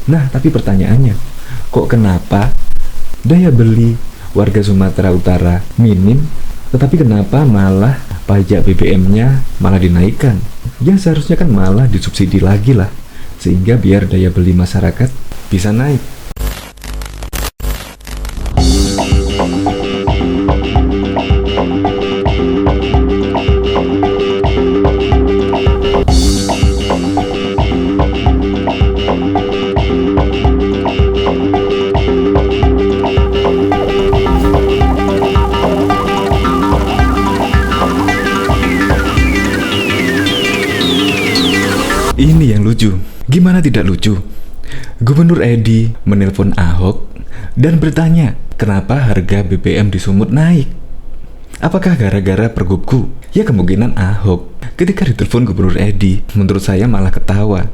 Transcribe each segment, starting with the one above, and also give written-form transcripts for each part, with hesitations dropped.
Nah, tapi pertanyaannya, kok kenapa daya beli warga Sumatera Utara minim, tetapi kenapa malah pajak BBM-nya malah dinaikkan? Ya seharusnya kan malah disubsidi lagi lah, sehingga biar daya beli masyarakat bisa naik. Ini yang lucu. Gimana tidak lucu? Gubernur Edi menelpon Ahok dan bertanya, kenapa harga BBM di Sumut naik? Apakah gara-gara pergubku? Ya kemungkinan Ahok. Ketika ditelepon Gubernur Edi, menurut saya malah ketawa.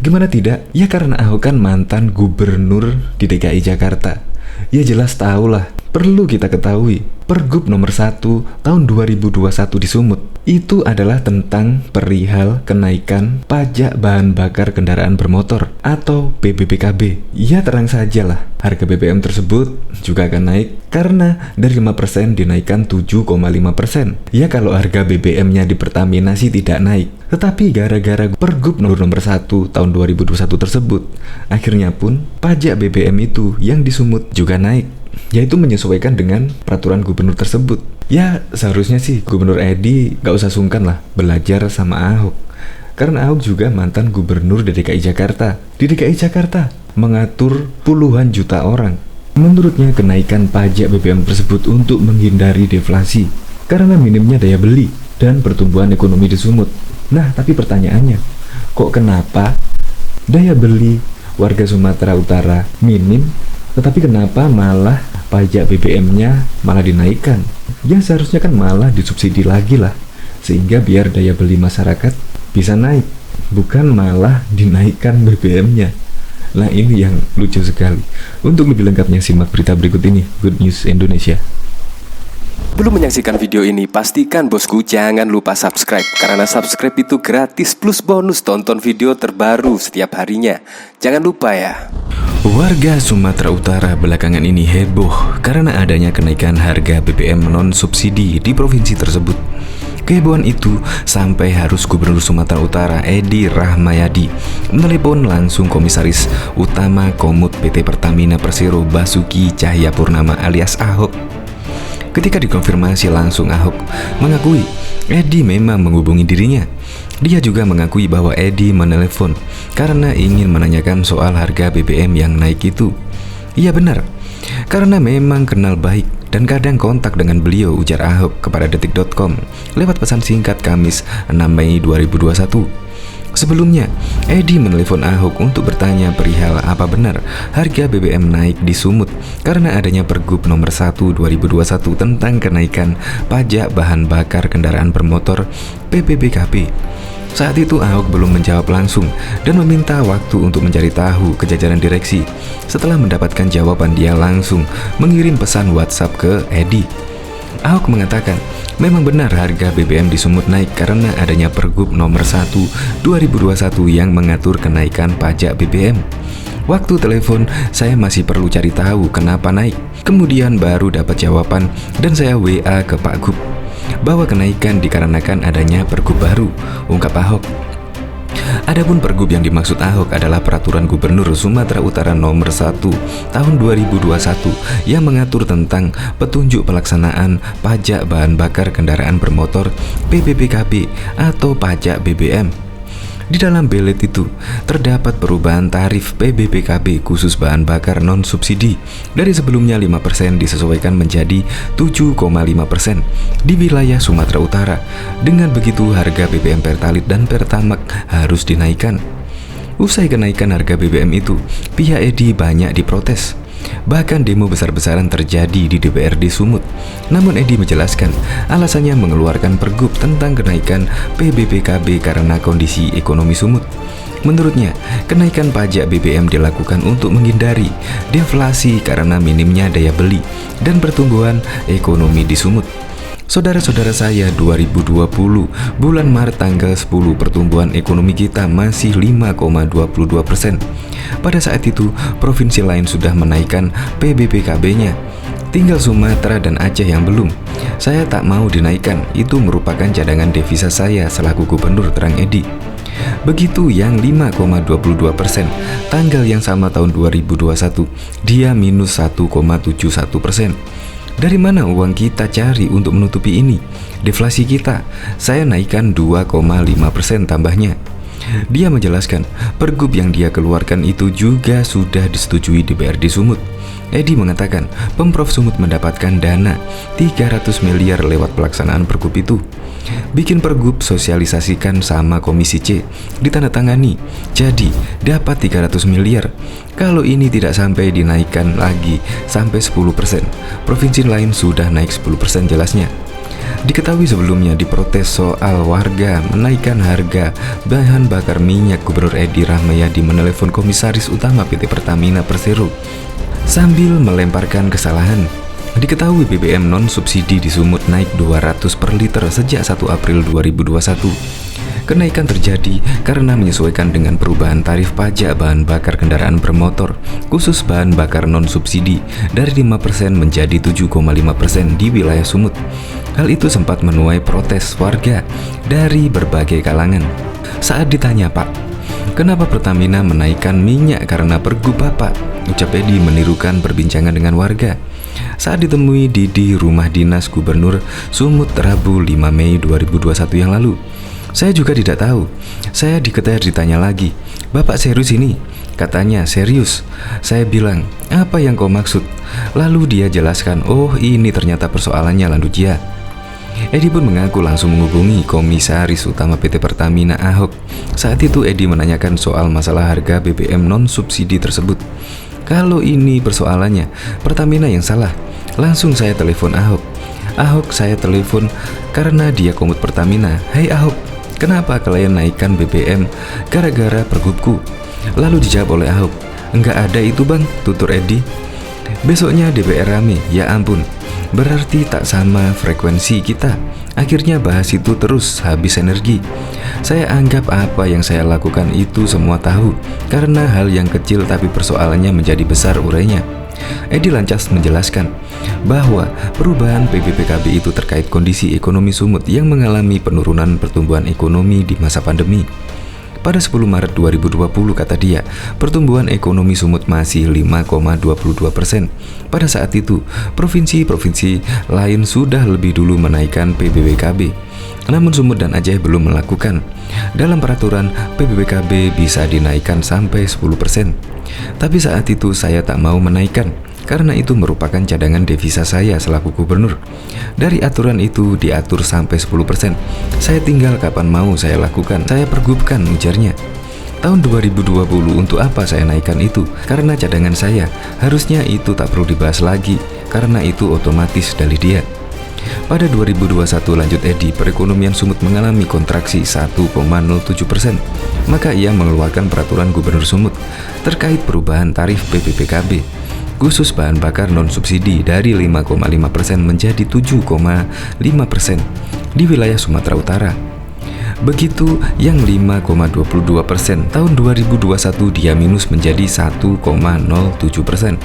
Gimana tidak? Ya karena Ahok kan mantan gubernur di DKI Jakarta. Ya jelas tahulah. Perlu kita ketahui, Pergub nomor 1 tahun 2021 di Sumut itu adalah tentang perihal kenaikan pajak bahan bakar kendaraan bermotor atau PBBKB. Ya terang sajalah, harga BBM tersebut juga akan naik karena dari 5% dinaikkan 7,5%. Ya kalau harga BBM-nya di Pertamina sih tidak naik, tetapi gara-gara Pergub nomor 1 tahun 2021 tersebut, akhirnya pun pajak BBM itu yang di Sumut juga naik, yaitu menyesuaikan dengan peraturan gubernur tersebut. Ya seharusnya sih Gubernur Edi gak usah sungkan lah belajar sama Ahok, karena Ahok juga mantan gubernur di DKI Jakarta. Di DKI Jakarta mengatur puluhan juta orang. Menurutnya kenaikan pajak BBM tersebut untuk menghindari deflasi karena minimnya daya beli dan pertumbuhan ekonomi di Sumut. Nah tapi pertanyaannya, kok kenapa daya beli warga Sumatera Utara minim, tetapi kenapa malah pajak BBM-nya malah dinaikkan? Ya seharusnya kan malah disubsidi lagi lah, sehingga biar daya beli masyarakat bisa naik, bukan malah dinaikkan BBM-nya. Nah ini yang lucu sekali. Untuk lebih lengkapnya simak berita berikut ini, Good News Indonesia. Belum menyaksikan video ini, pastikan bosku jangan lupa subscribe, karena subscribe itu gratis plus bonus tonton video terbaru setiap harinya. Jangan lupa ya. Warga Sumatera Utara belakangan ini heboh karena adanya kenaikan harga BBM non-subsidi di provinsi tersebut. Kehebohan itu sampai harus Gubernur Sumatera Utara Edi Rahmayadi menelepon langsung Komisaris Utama Komut PT Pertamina Persero Basuki Cahayapurnama alias Ahok. Ketika dikonfirmasi langsung, Ahok mengakui Edi memang menghubungi dirinya. Dia juga mengakui bahwa Edi menelepon karena ingin menanyakan soal harga BBM yang naik itu. Iya benar, karena memang kenal baik dan kadang kontak dengan beliau, ujar Ahok kepada detik.com lewat pesan singkat Kamis 6 Mei 2021. Sebelumnya, Edi menelepon Ahok untuk bertanya perihal apa benar harga BBM naik di Sumut karena adanya Pergub nomor 1 2021 tentang kenaikan pajak bahan bakar kendaraan bermotor PBBKB. Saat itu Ahok belum menjawab langsung dan meminta waktu untuk mencari tahu ke jajaran direksi. Setelah mendapatkan jawaban, dia langsung mengirim pesan WhatsApp ke Edi. Ahok mengatakan memang benar harga BBM di Sumut naik karena adanya Pergub nomor 1 2021 yang mengatur kenaikan pajak BBM. Waktu telepon saya masih perlu cari tahu kenapa naik. Kemudian baru dapat jawaban dan saya WA ke Pak Gub bahwa kenaikan dikarenakan adanya Pergub baru, ungkap Ahok. Adapun Pergub yang dimaksud Ahok adalah Peraturan Gubernur Sumatera Utara nomor 1 tahun 2021 yang mengatur tentang petunjuk pelaksanaan pajak bahan bakar kendaraan bermotor PBBKB atau pajak BBM. Di dalam belet itu terdapat perubahan tarif PBBKB khusus bahan bakar non-subsidi dari sebelumnya 5% disesuaikan menjadi 7,5% di wilayah Sumatera Utara. Dengan begitu harga BBM Pertalite dan Pertamax harus dinaikkan. Usai kenaikan harga BBM itu, pihak Edi banyak diprotes. Bahkan demo besar-besaran terjadi di DPRD Sumut. Namun Edi menjelaskan alasannya mengeluarkan Pergub tentang kenaikan PBBKB karena kondisi ekonomi Sumut. Menurutnya, kenaikan pajak BBM dilakukan untuk menghindari deflasi karena minimnya daya beli dan pertumbuhan ekonomi di Sumut. Saudara-saudara saya, 2020 bulan Maret tanggal 10 pertumbuhan ekonomi kita masih 5,22%. Pada saat itu, provinsi lain sudah menaikkan PBBKB-nya. Tinggal Sumatera dan Aceh yang belum. Saya tak mau dinaikkan, itu merupakan cadangan devisa saya selaku gubernur, terang Edi. Begitu yang 5,22%, tanggal yang sama tahun 2021, dia minus 1,71%. Dari mana uang kita cari untuk menutupi ini? Deflasi kita, saya naikkan 2,5% tambahnya. Dia menjelaskan, pergub yang dia keluarkan itu juga sudah disetujui di DPRD Sumut. Edi mengatakan, Pemprov Sumut mendapatkan dana 300 miliar lewat pelaksanaan pergub itu. Bikin pergub, sosialisasikan sama Komisi C, ditandatangani, jadi dapat 300 miliar. Kalau ini tidak sampai dinaikkan lagi sampai 10%, provinsi lain sudah naik 10% jelasnya. Diketahui sebelumnya diprotes soal warga menaikkan harga bahan bakar minyak, Gubernur Edi Rahmayadi menelepon Komisaris Utama PT Pertamina Persero sambil melemparkan kesalahan. Diketahui BBM non-subsidi di Sumut naik 200 per liter sejak 1 April 2021. Kenaikan terjadi karena menyesuaikan dengan perubahan tarif pajak bahan bakar kendaraan bermotor, khusus bahan bakar non-subsidi, dari 5% menjadi 7,5% di wilayah Sumut. Hal itu sempat menuai protes warga dari berbagai kalangan. Saat ditanya, "Pak, kenapa Pertamina menaikkan minyak karena pergub Bapak?" ucap Edi menirukan perbincangan dengan warga saat ditemui di rumah dinas Gubernur Sumut Rabu 5 Mei 2021 yang lalu. "Saya juga tidak tahu." Saya dikejar ditanya lagi, "Bapak serius ini?" Katanya serius. Saya bilang, "Apa yang kau maksud?" Lalu dia jelaskan, "Oh, ini ternyata persoalannya," lanjut dia. Edi pun mengaku langsung menghubungi Komisaris Utama PT Pertamina Ahok. Saat itu Edi menanyakan soal masalah harga BBM non-subsidi tersebut. Kalau ini persoalannya, Pertamina yang salah. Langsung saya telepon Ahok. Ahok saya telepon karena dia komut Pertamina. "Hei Ahok, kenapa kalian naikkan BBM gara-gara pergubku?" Lalu dijawab oleh Ahok, "Enggak ada itu bang," tutur Edi. Besoknya DPR rame, ya ampun, berarti tak sama frekuensi kita. Akhirnya bahas itu terus, habis energi. Saya anggap apa yang saya lakukan itu semua tahu, karena hal yang kecil tapi persoalannya menjadi besar, urainya. Edi lantas menjelaskan bahwa perubahan PBBKB itu terkait kondisi ekonomi Sumut yang mengalami penurunan pertumbuhan ekonomi di masa pandemi. Pada 10 Maret 2020, kata dia, pertumbuhan ekonomi Sumut masih 5,22%. Pada saat itu, provinsi-provinsi lain sudah lebih dulu menaikkan PBBKB. Namun Sumut dan Aceh belum melakukan. Dalam peraturan, PBBKB bisa dinaikkan sampai 10%. Tapi saat itu saya tak mau menaikkan, karena itu merupakan cadangan devisa saya selaku gubernur. Dari aturan itu diatur sampai 10%. Saya tinggal kapan mau saya lakukan, saya pergubkan, ujarnya. Tahun 2020 untuk apa saya naikkan itu? Karena cadangan saya, harusnya itu tak perlu dibahas lagi, karena itu otomatis dari dia. Pada 2021, lanjut Edi, perekonomian Sumut mengalami kontraksi 1,07%. Maka ia mengeluarkan peraturan Gubernur Sumut terkait perubahan tarif PBBKB khusus bahan bakar non-subsidi dari 5,5% menjadi 7,5% di wilayah Sumatera Utara. Begitu yang 5,22% tahun 2021 dia minus menjadi 1,07%.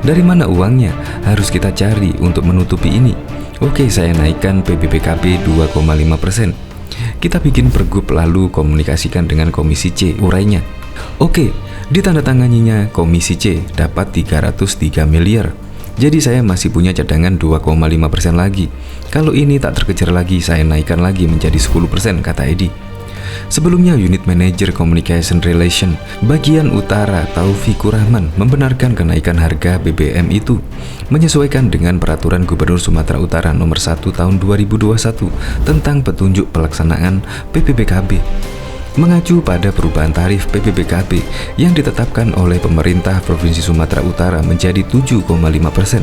Dari mana uangnya? Harus kita cari untuk menutupi ini. Oke, saya naikkan PBBKB 2,5%. Kita bikin pergub lalu komunikasikan dengan Komisi C, urainya. Oke, ditandatanganinya Komisi C dapat 303 miliar. Jadi saya masih punya cadangan 2,5% lagi. Kalau ini tak terkejar lagi, saya naikkan lagi menjadi 10%, kata Edi. Sebelumnya, Unit Manager Communication Relation bagian utara Taufikur Rahman membenarkan kenaikan harga BBM itu menyesuaikan dengan peraturan Gubernur Sumatera Utara nomor 1 tahun 2021 tentang petunjuk pelaksanaan PBBKB. Mengacu pada perubahan tarif PBBKB yang ditetapkan oleh pemerintah Provinsi Sumatera Utara menjadi 7,5%,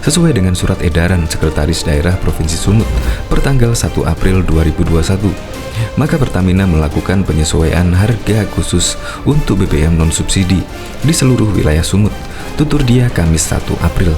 sesuai dengan surat edaran Sekretaris Daerah Provinsi Sumut pertanggal 1 April 2021. Maka Pertamina melakukan penyesuaian harga khusus untuk BBM non-subsidi di seluruh wilayah Sumut, tutur dia Kamis 1 April.